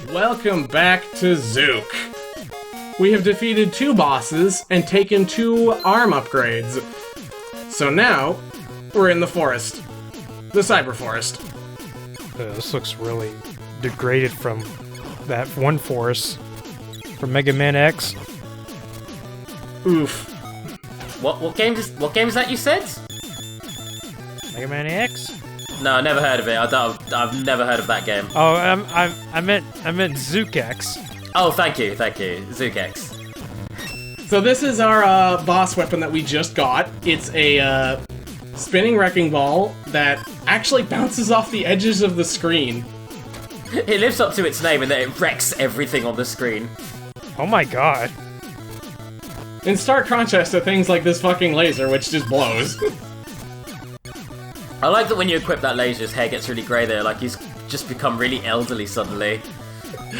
Welcome back to Zook. We have defeated 2 bosses and taken 2 arm upgrades. So now, we're in the forest. The cyber forest. This looks really degraded from that one forest from Mega Man X. Oof. What game is that you said? Mega Man X? No, I never heard of it. I've never heard of that game. Oh, I meant Zook X. Oh, thank you, Zook X. So this is our boss weapon that we just got. It's a spinning wrecking ball that actually bounces off the edges of the screen. It lives up to its name in that it wrecks everything on the screen. Oh my god. In stark contrast to things like this fucking laser, which just blows. I like that when you equip that laser, his hair gets really grey there, like he's just become really elderly suddenly.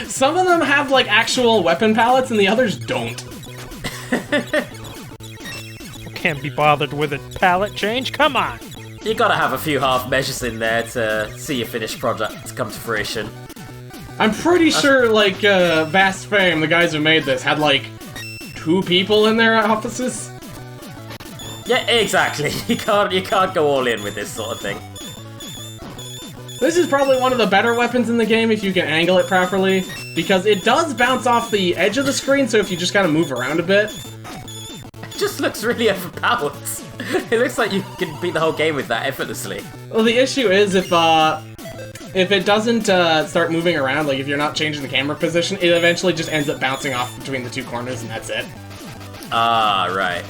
Some of them have, like, actual weapon palettes, and the others don't. Can't be bothered with a palette change? Come on! You gotta have a few half measures in there to see your finished product come to fruition. I'm pretty sure, like, Vast Fame, the guys who made this, had, like, 2 people in their offices. Yeah, exactly. You can't go all in with this sort of thing. This is probably one of the better weapons in the game if you can angle it properly, because it does bounce off the edge of the screen, so if you just kind of move around a bit. It just looks really overpowered. It looks like you can beat the whole game with that effortlessly. Well, the issue is if it doesn't start moving around, like if you're not changing the camera position, it eventually just ends up bouncing off between the 2 corners, and that's it. Ah, right.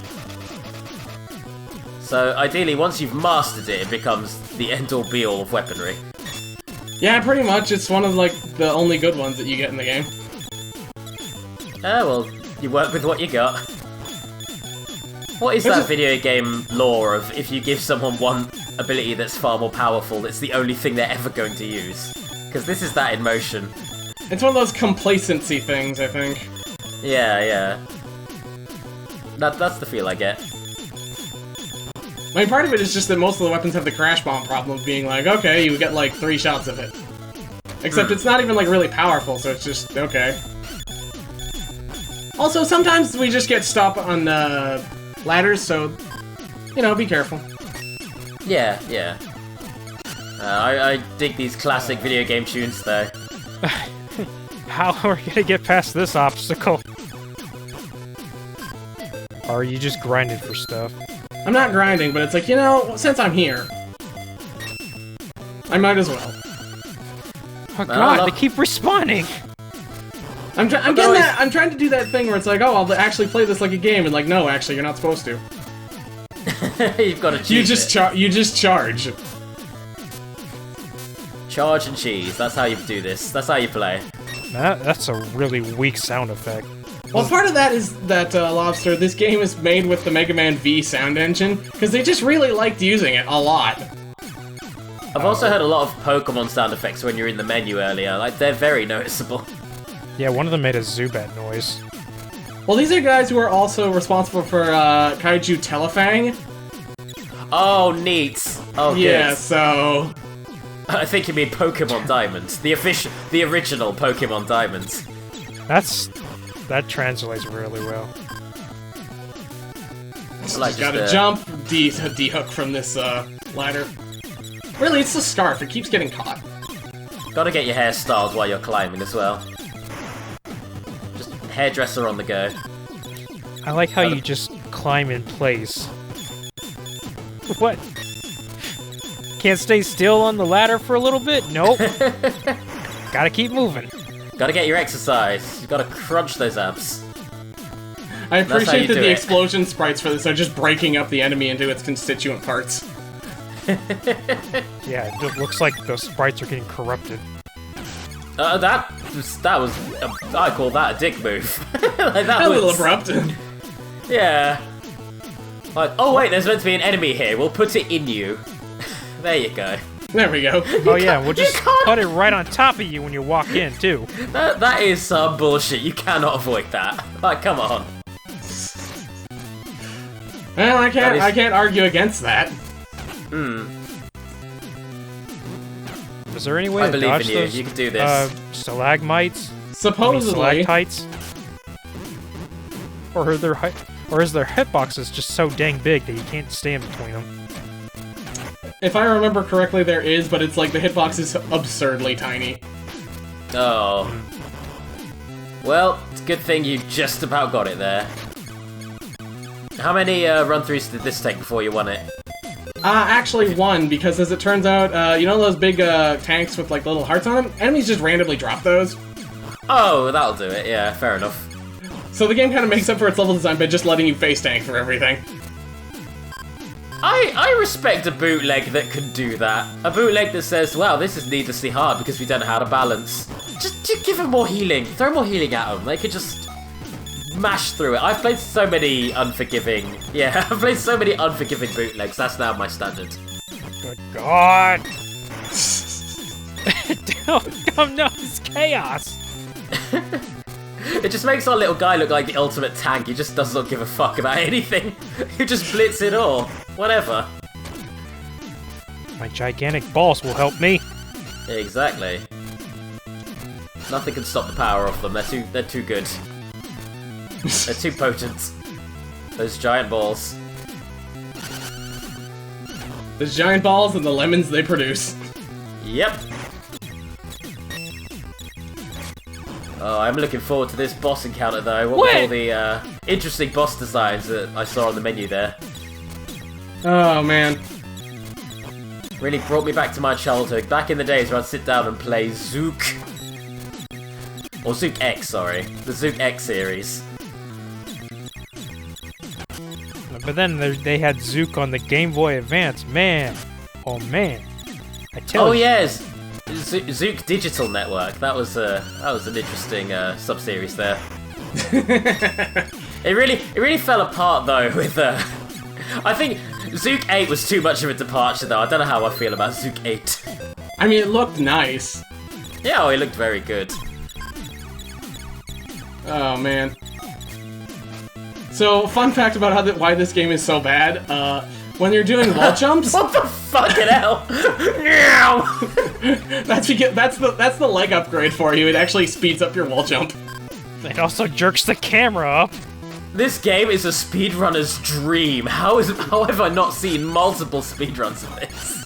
So, ideally, once you've mastered it, it becomes the end-all be-all of weaponry. Yeah, pretty much. It's one of, like, the only good ones that you get in the game. Oh, well, you work with what you got. What is that video game lore of if you give someone one ability that's far more powerful, it's the only thing they're ever going to use? Because this is that in motion. It's one of those complacency things, I think. Yeah. That's the feel I get. I mean, part of it is just that most of the weapons have the crash bomb problem of being like, okay, you get like 3 shots of it. Except it's not even like really powerful, so it's just, okay. Also, sometimes we just get stopped on ladders, so, you know, be careful. Yeah. I dig these classic video game tunes, though. How are we gonna get past this obstacle? Or are you just grinding for stuff? I'm not grinding, but it's like, you know, since I'm here, I might as well. Oh god, they keep respawning! I'm getting that. I'm trying to do that thing where it's like, oh, I'll actually play this like a game, and like, no, actually, you're not supposed to. You've got to choose. You just charge. Charge and cheese. That's how you do this. That's how you play. That's a really weak sound effect. Well, part of that is that, Lobster, this game is made with the Mega Man V sound engine, because they just really liked using it a lot. I've also heard a lot of Pokemon sound effects when you're in the menu earlier. Like, they're very noticeable. Yeah, one of them made a Zubat noise. Well, these are guys who are also responsible for, Kaiju Telefang. Oh, neat. Oh, good. Yeah, so... I think you mean Pokemon Diamonds. The original Pokemon Diamonds. That translates really well. Just gotta jump, de-hook from this, ladder. Really, it's the scarf. It keeps getting caught. Gotta get your hair styled while you're climbing as well. Just hairdresser on the go. I like how you just climb in place. What? Can't stay still on the ladder for a little bit? Nope. Gotta keep moving. Gotta get your exercise. You gotta crunch those abs. I appreciate that the explosion sprites for this are just breaking up the enemy into its constituent parts. Yeah, it looks like those sprites are getting corrupted. That was I call that a dick move. Like, that a was, little abrupt. Yeah. Like, oh wait, there's meant to be an enemy here. We'll put it in you. There you go. There we go. Oh yeah, we'll just put it right on top of you when you walk in, too. That is some bullshit. You cannot avoid that. Like, come on. Well, I can't argue against that. Hmm. Is there any way to dodge those you can do this. stalagmites? Supposedly. Stalactites? Or is their hitboxes just so dang big that you can't stand between them? If I remember correctly, there is, but it's like the hitbox is absurdly tiny. Oh. Well, it's a good thing you just about got it there. How many run-throughs did this take before you won it? Actually one, because as it turns out, you know those big tanks with like little hearts on them? Enemies just randomly drop those. Oh, that'll do it, yeah, fair enough. So the game kind of makes up for its level design by just letting you face tank for everything. I respect a bootleg that can do that. A bootleg that says, wow, this is needlessly hard because we don't know how to balance. Just give them more healing. Throw more healing at them. They could just mash through it. I've played so many unforgiving... Yeah, I've played so many unforgiving bootlegs. That's now my standard. Good God! Oh no, it's chaos! It just makes our little guy look like the ultimate tank. He just does not give a fuck about anything. He just blitz it all. Whatever. My gigantic balls will help me. Exactly. Nothing can stop the power of them. They're too good. They're too potent. Those giant balls. The giant balls and the lemons they produce. Yep. Oh, I'm looking forward to this boss encounter though. What were all the interesting boss designs that I saw on the menu there? Oh man. Really brought me back to my childhood. Back in the days where I'd sit down and play Zook. Or Zook X, sorry. The Zook X series. But then they had Zook on the Game Boy Advance. Man. Oh man. I tell you. Oh yes! Zook Digital Network. That was an interesting sub-series there. It really fell apart though with I think Zook 8 was too much of a departure though. I don't know how I feel about Zook 8. I mean, it looked nice. Yeah, oh, it looked very good. Oh man. So, fun fact about why this game is so bad. When you're doing wall jumps, What the fucking hell? that's the leg upgrade for you. It actually speeds up your wall jump. It also jerks the camera up. This game is a speedrunner's dream. How have I not seen multiple speedruns of this?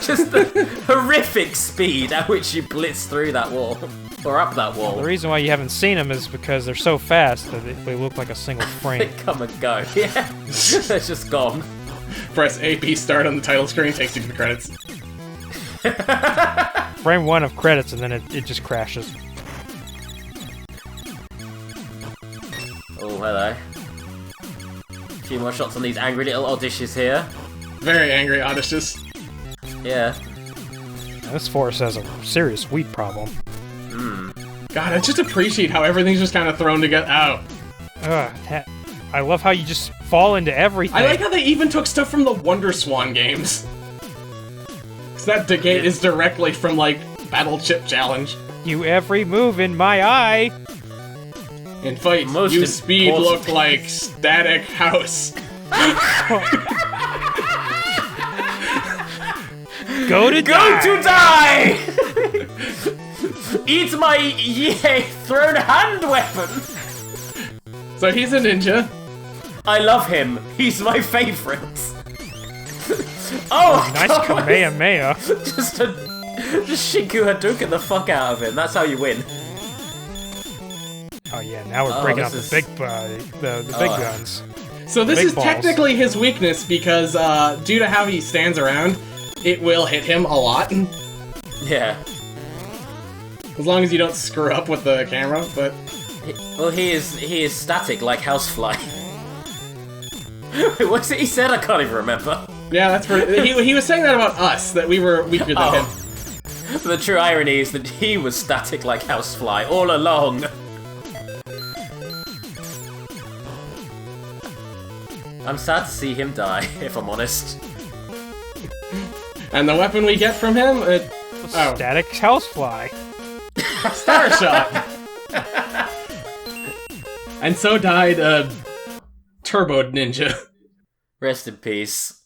Just the horrific speed at which you blitz through that wall. Or up that wall. The reason why you haven't seen them is because they're so fast that they look like a single frame. They come and go. Yeah. They're just gone. Press A, B, start on the title screen, takes you to the credits. Frame 1 of credits and then it just crashes. Oh, hello. A few more shots on these angry little odysseys here. Very angry, Odysseus. Yeah. Now, this forest has a serious weed problem. God, I just appreciate how everything's just kind of thrown together. Ow. I love how you just fall into everything. I like how they even took stuff from the Wonder Swan games. Because that gate is directly from, like, Battle Chip Challenge. You every move in my eye. In fight, you speed look like Static House. Go to die! Eat my thrown hand weapon! So he's a ninja. I love him. He's my favorite. Oh, nice God. Kamehameha. Just Shinku Hadouken the fuck out of him. That's how you win. Oh yeah, now we're breaking out the big guns. So this Big is balls. technically his weakness because due to how he stands around, it will hit him a lot. Yeah. As long as you don't screw up with the camera, but... Well, he is static like Housefly. What's it he said? I can't even remember. Yeah, that's pretty... he was saying that about us, that we were weaker than him. The true irony is that he was static like Housefly all along. I'm sad to see him die, if I'm honest. And the weapon we get from him, Static Housefly. Star Shot! And so died Turbo Ninja. Rest in peace.